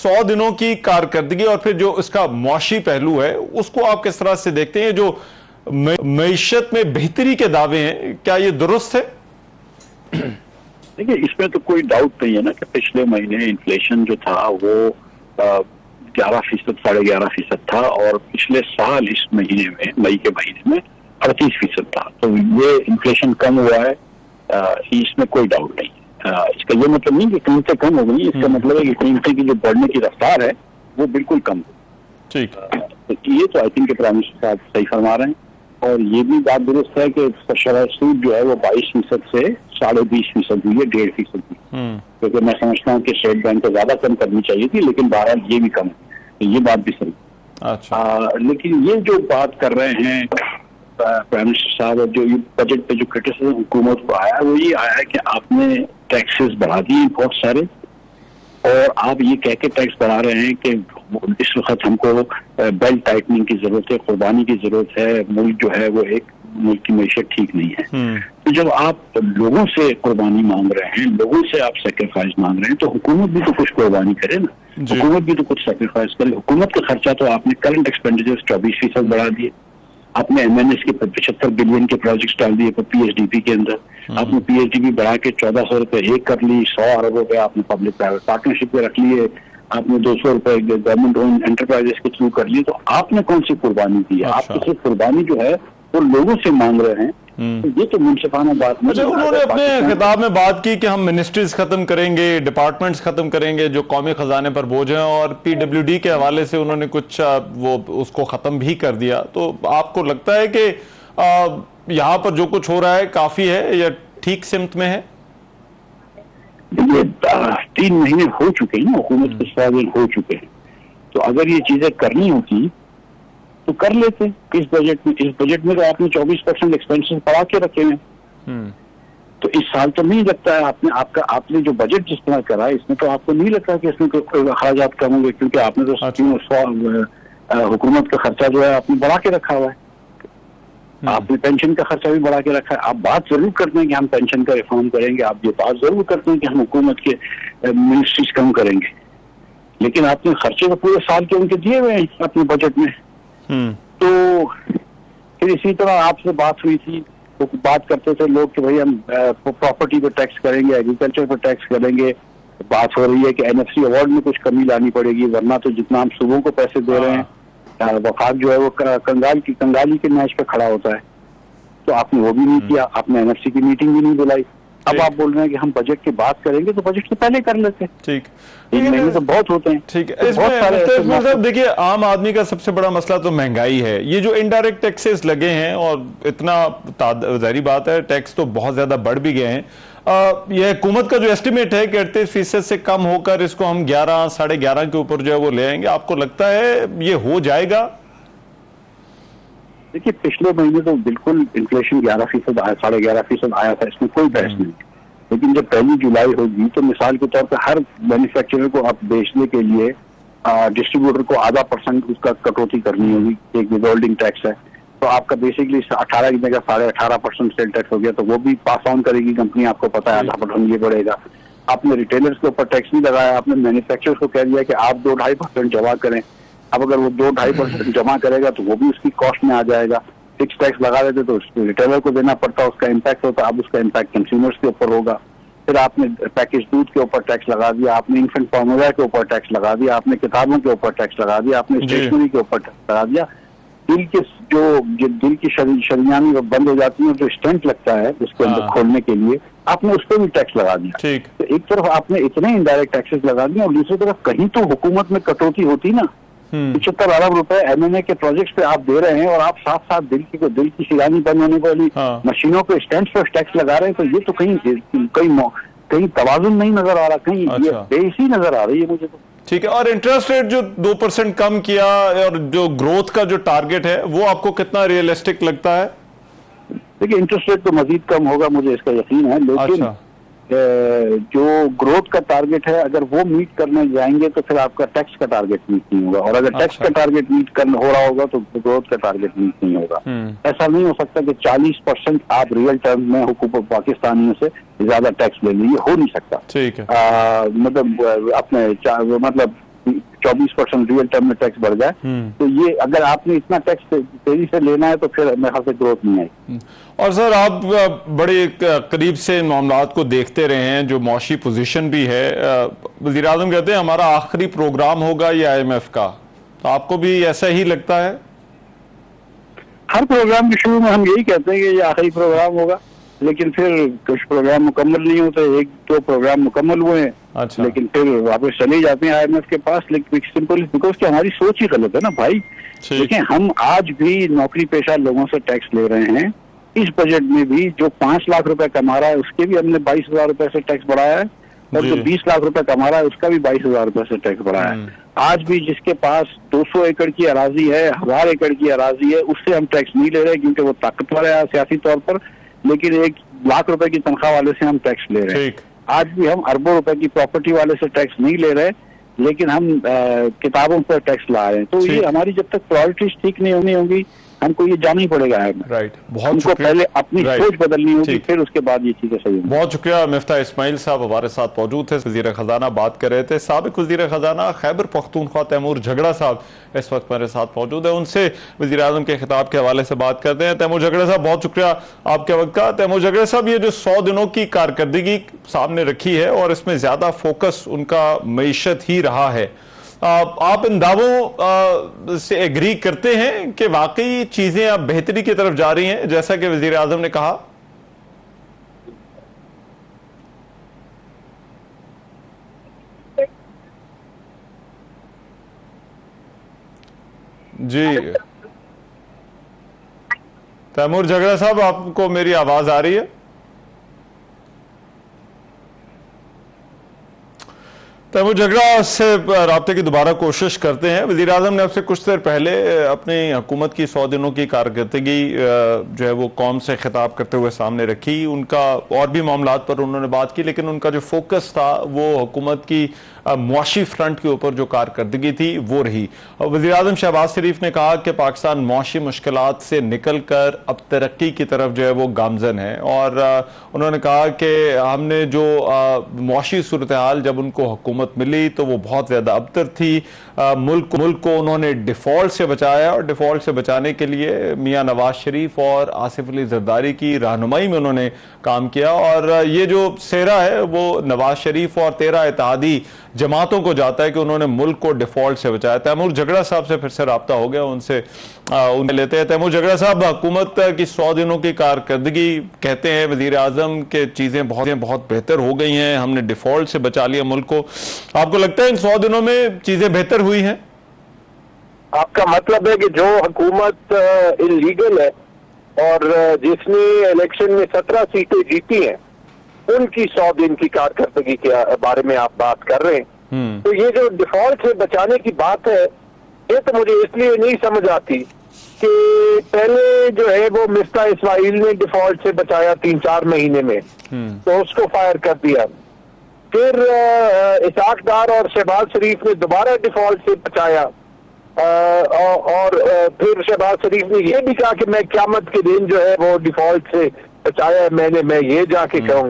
100 दिनों की कारकर्दगी और फिर जो इसका मुआशी पहलू है उसको आप किस तरह से देखते हैं? जो मईशत में बेहतरी के दावे हैं, क्या ये दुरुस्त है? देखिए, इसमें तो कोई डाउट नहीं है ना कि पिछले महीने इन्फ्लेशन जो था वो 11%, 11.5% था, और पिछले साल इस महीने में, मई के महीने में 38% था। तो ये इन्फ्लेशन कम हुआ है, इसमें कोई डाउट नहीं है। इसका ये मतलब नहीं कि कीमतें कम हो गई, इसका मतलब है कि कीमतें की जो बढ़ने की रफ्तार है वो बिल्कुल कम हो। ठीक, तो ये तो आई थिंक प्राइम मिनिस्टर साहब सही फरमा रहे हैं, और ये भी बात दुरुस्त है कि शरह सूद जो है वो 22% से 20.5% हुई है, 1.5% हुई। क्योंकि मैं समझता हूँ कि स्टेट बैंक को ज्यादा कम करनी चाहिए थी, लेकिन बहरहाल ये भी कम है, तो ये बात भी सही। अच्छा। लेकिन ये जो बात कर रहे हैं प्राइम मिनिस्टर साहब, और जो बजट पे जो क्रिटिसिज्म हुकूमत को आया वो ये आया है कि आपने टैक्सेस बढ़ा दिए बहुत सारे, और आप ये कह के टैक्स बढ़ा रहे हैं कि इस वक्त हमको बेल्ट टाइटनिंग की जरूरत है, कुर्बानी की जरूरत है, मुल्क जो है वो एक मुल्क की मैशत ठीक नहीं है। तो जब आप लोगों से कुर्बानी मांग रहे हैं, लोगों से आप सेक्रीफाइस मांग रहे हैं, तो हुकूमत भी तो कुछ कुर्बानी करे ना, हुकूमत भी तो कुछ सेक्रीफाइस करे। हुकूमत का खर्चा तो आपने करंट एक्सपेंडिचर 24% बढ़ा दिए, आपने MNS के 75 बिलियन के प्रोजेक्ट्स डाल दिए PHDP के अंदर, आपने PHDP बढ़ा के 1400 रुपए एक कर ली, 100 अरब रुपए आपने पब्लिक प्राइवेट पार्टनरशिप में रख लिए, आपने 200 रुपए गवर्नमेंट ओन एंटरप्राइजेस के थ्रू कर लिए। तो आपने कौन सी कुर्बानी की है? अच्छा। आप सिर्फ कुर्बानी जो है वो लोगों से मांग रहे हैं, तो ये तो मुनसिफाना बात नहीं। अच्छा, उन्होंने अपने खिताब में बात की कि हम मिनिस्ट्रीज खत्म करेंगे, डिपार्टमेंट्स खत्म करेंगे जो कौमी खजाने पर बोझ हैं, और PWD के हवाले से उन्होंने कुछ वो उसको खत्म भी कर दिया। तो आपको लगता है कि यहाँ पर जो कुछ हो रहा है काफी है या ठीक सिमत में है? ये 3 महीने हो चुके हैं ना, हुकूमत के 100 दिन हो चुके हैं, तो अगर ये चीजें करनी होती तो कर लेते। इस बजट में तो आपने 24% एक्सपेंसेस बढ़ा के रखे हैं, तो इस साल तो नहीं लगता है आपने जो बजट जिस तरह करा है इसमें तो आपको नहीं लगता कि इसमें कोई अखराजात कम होंगे, क्योंकि आपने तो हुकूमत का खर्चा जो है आपने बढ़ा के रखा हुआ है, आपने पेंशन का खर्चा भी बढ़ा के रखा है। आप बात जरूर करते हैं कि हम पेंशन का रिफॉर्म करेंगे, आप ये बात जरूर करते हैं कि हम हुकूमत के मिनिस्ट्रीज कम करेंगे, लेकिन आपने खर्चे तो पूरे साल के उनके दिए हुए हैं अपने बजट में। तो फिर इसी तरह आपसे बात हुई थी, तो बात करते थे लोग कि भाई हम प्रॉपर्टी पर टैक्स करेंगे, एग्रीकल्चर पर टैक्स करेंगे। बात हो रही है कि NFC अवार्ड में कुछ कमी लानी पड़ेगी, वरना तो जितना हम सूबों को पैसे दे रहे हैं, वफाक जो है वो कंगाली के मैच पे खड़ा होता है। तो आपने वो भी नहीं किया, आपने NFC की मीटिंग भी नहीं बुलाई। अब आप बोल रहे हैं कि हम बजट की बात करेंगे, तो बजट से पहले कर लेते हैं। ठीक, महीने तो बहुत होते हैं। ठीक है। इसमें देखिए, आम आदमी का सबसे बड़ा मसला तो महंगाई है। ये जो इनडायरेक्ट टैक्सेस लगे हैं, और इतना जाहिर बात है टैक्स तो बहुत ज्यादा बढ़ भी गए हैं। यह हुकूमत का जो एस्टिमेट है कि 38% से कम होकर इसको हम 11, 11.5 के ऊपर जो है वो ले आएंगे, आपको लगता है ये हो जाएगा? देखिए, पिछले महीने तो बिल्कुल इन्फ्लेशन 11% 11.5% आया था, इसमें कोई बहस नहीं। लेकिन जब 1 जुलाई होगी तो मिसाल के तौर पर हर मैन्युफैक्चरर को आप बेचने के लिए डिस्ट्रीब्यूटर को 0.5% उसका कटौती करनी होगी, एक विदहोल्डिंग टैक्स है। तो आपका बेसिकली 18 की जगह 18.5% सेल टैक्स हो गया, तो वो भी पास ऑन करेगी कंपनी, आपको पता है 0.5% ये बढ़ेगा। आपने रिटेलर्स के ऊपर टैक्स नहीं लगाया, आपने मैन्युफैक्चरर्स को कह दिया कि आप 2-2.5% जमा करें। अब अगर वो 2-2.5% जमा करेगा तो वो भी उसकी कॉस्ट में आ जाएगा। फिक्स टैक्स लगा देते तो रिटेलर को देना पड़ता, उसका इम्पैक्ट होता, अब उसका इम्पैक्ट कंज्यूमर्स के ऊपर होगा। फिर आपने पैकेज दूध के ऊपर टैक्स लगा दिया, आपने इन्फेंट फॉर्मूला के ऊपर टैक्स लगा दिया, आपने किताबों के ऊपर टैक्स लगा दिया, आपने स्टेशनरी के ऊपर टैक्स लगा दिया। दिल की शरीयानी बंद हो जाती है, जो स्टेंट लगता है उसके अंदर खोलने के लिए, आपने उस पर भी टैक्स लगा दिया। तो एक तरफ आपने इतने इनडायरेक्ट टैक्सेस लगा दिए, और दूसरी तरफ कहीं तो हुकूमत में कटौती होती ना। 75 अरब रुपए MNA के प्रोजेक्ट्स पे आप दे रहे हैं, और आप साथ साथ दिल की शिरानी बंद होने वाली मशीनों पे स्टैंड पर टैक्स लगा रहे हैं, तो ये तो कहीं तवाजुन नहीं नजर आ रहा, कहीं ये बेइसी नजर आ रही है मुझे तो। ठीक है। और इंटरेस्ट रेट जो 2% कम किया, और जो ग्रोथ का जो टारगेट है वो आपको कितना रियलिस्टिक लगता है? देखिए, इंटरेस्ट रेट तो मजीद कम होगा, मुझे इसका यकीन है, लेकिन जो ग्रोथ का टारगेट है अगर वो मीट करने जाएंगे तो फिर आपका टैक्स का टारगेट मीट नहीं होगा, और अगर टैक्स का टारगेट मीट करना हो रहा होगा तो ग्रोथ का टारगेट मीट नहीं होगा। ऐसा नहीं हो सकता कि 40% आप रियल टर्म में हुकूमत पाकिस्तानियों से ज्यादा टैक्स ले लीजिए, हो नहीं सकता। ठीक है। मतलब अपने मतलब 24% रियल टर्म में टैक्स बढ़ जाए, तो ये अगर आपने इतना टैक्स तेजी से लेना है तो फिर मेरे ख्याल से ग्रोथ नहीं आएगी। और सर आप बड़े करीब से इन मामलात को देखते रहे हैं, जो मौशी पोजीशन भी है, वज़ीर आज़म कहते हैं हमारा आखिरी प्रोग्राम होगा ये IMF का, तो आपको भी ऐसा ही लगता है? हर प्रोग्राम के शुरू में हम यही कहते हैं कि ये आखिरी प्रोग्राम होगा, लेकिन फिर कुछ प्रोग्राम मुकम्मल नहीं होते, एक दो प्रोग्राम मुकम्मल हुए हैं, अच्छा। लेकिन फिर वापस चले जाते हैं IMF के पास, लेकिन सिंपल बिकॉज कि हमारी सोच ही गलत है ना भाई। देखिए हम आज भी नौकरी पेशा लोगों से टैक्स ले रहे हैं, इस बजट में भी जो 5 लाख रुपए कमा रहा है उसके भी हमने 22,000 रुपए से टैक्स बढ़ाया है, और जो 20 लाख रुपए कमा रहा है उसका भी 22,000 रुपए से टैक्स बढ़ाया है। आज भी जिसके पास 200 एकड़ की अराजी है, 1000 एकड़ की अराजी है, उससे हम टैक्स नहीं ले रहे क्योंकि वो ताकतवर है सियासी तौर पर, लेकिन 1 लाख रुपए की तनख्वाह वाले से हम टैक्स ले रहे हैं। आज भी हम अरबों रुपए की प्रॉपर्टी वाले से टैक्स नहीं ले रहे, लेकिन हम किताबों पर टैक्स ला रहे हैं। तो ये हमारी जब तक प्रायोरिटीज ठीक नहीं होंगी हमको ये जाना ही पड़ेगा। राइट, बहुत हमको पहले अपनी सोच बदलनी होगी, फिर उसके बाद ये चीजें सही होंगी। बहुत शुक्रिया। मिफ्ता इस्माइल साहब हमारे साथ मौजूद थे, वजीर खजाना बात कर रहे थे। साबिक वजीर खजाना खैबर पख्तूनख्वा तैमूर झगड़ा साहब इस वक्त मेरे साथ मौजूद है, उनसे वजीर आजम के खिताब के हवाले से बात करते हैं। तैमूर झगड़ा साहब बहुत शुक्रिया आपके वक्त का। तैमूर झगड़ा साहब, ये जो 100 दिनों की कारकर्दगी सामने रखी है और इसमें ज्यादा फोकस उनका मईशत ही रहा है, आप इन दावों से एग्री करते हैं कि वाकई चीजें अब बेहतरी की तरफ जा रही हैं जैसा कि वजीर आजम ने कहा? जी तैमूर झगड़ा साहब, आपको मेरी आवाज आ रही है? तैमूर झगड़ा से राब्ते की दोबारा कोशिश करते हैं। वज़ीर आज़म ने आपसे कुछ देर पहले अपनी हुकूमत की 100 दिनों की कारकर्दगी जो है वो कौम से खिताब करते हुए सामने रखी। उनका और भी मामलात पर उन्होंने बात की, लेकिन उनका जो फोकस था वो हुकूमत की मुआशी फ्रंट के ऊपर जो कारकर्दगी थी वो रही। वज़ीर आज़म शहबाज शरीफ ने कहा कि पाकिस्तान मुआशी मुश्किलात से निकल कर अब तरक्की की तरफ जो है वो गामजन है, और उन्होंने कहा कि हमने जो मुआशी सूरत हाल जब उनको हुकूमत मिली तो वो बहुत ज़्यादा अबतर थी। मुल्क को उन्होंने डिफ़ॉल्ट से बचाया, और डिफ़ॉल्ट से बचाने के लिए मियाँ नवाज शरीफ और आसिफ अली जरदारी की रहनुमाई में उन्होंने काम किया, और ये जो सेहरा है वो नवाज शरीफ और 13 इत्तेहादी जमातों को जाता है कि उन्होंने मुल्क को डिफ़ॉल्ट से बचाया। तैमूर झगड़ा साहब से फिर से रब्ता हो गया, उनसे उन्हें लेते हैं। तैमूर झगड़ा साहब, हुकूमत की 100 दिनों की कारकर्दगी कहते हैं वज़ीर आज़म के चीज़ें बहुत बेहतर हो गई हैं, हमने डिफ़ॉल्ट से बचा लिया मुल्क को। आपको लगता है इन 100 दिनों में चीज़ें बेहतर हुई हैं? आपका मतलब है कि जो हुकूमत इलीगल है और जिसने इलेक्शन में 17 सीटें जीती हैं उनकी 100 दिन की कारकर्दगी के बारे में आप बात कर रहे हैं। तो ये जो डिफॉल्ट से बचाने की बात है, ये तो मुझे इसलिए नहीं समझ आती कि पहले जो है वो मिफ्ता इस्माइल ने डिफॉल्ट से बचाया 3-4 महीने में, तो उसको फायर कर दिया। फिर इसाक डार और शहबाज शरीफ ने दोबारा डिफॉल्ट से बचाया, और फिर शहबाज शरीफ ने ये भी कहा कि मैं क़यामत के दिन जो है वो डिफॉल्ट से बचाया, मैं ये जाके कहूंगा।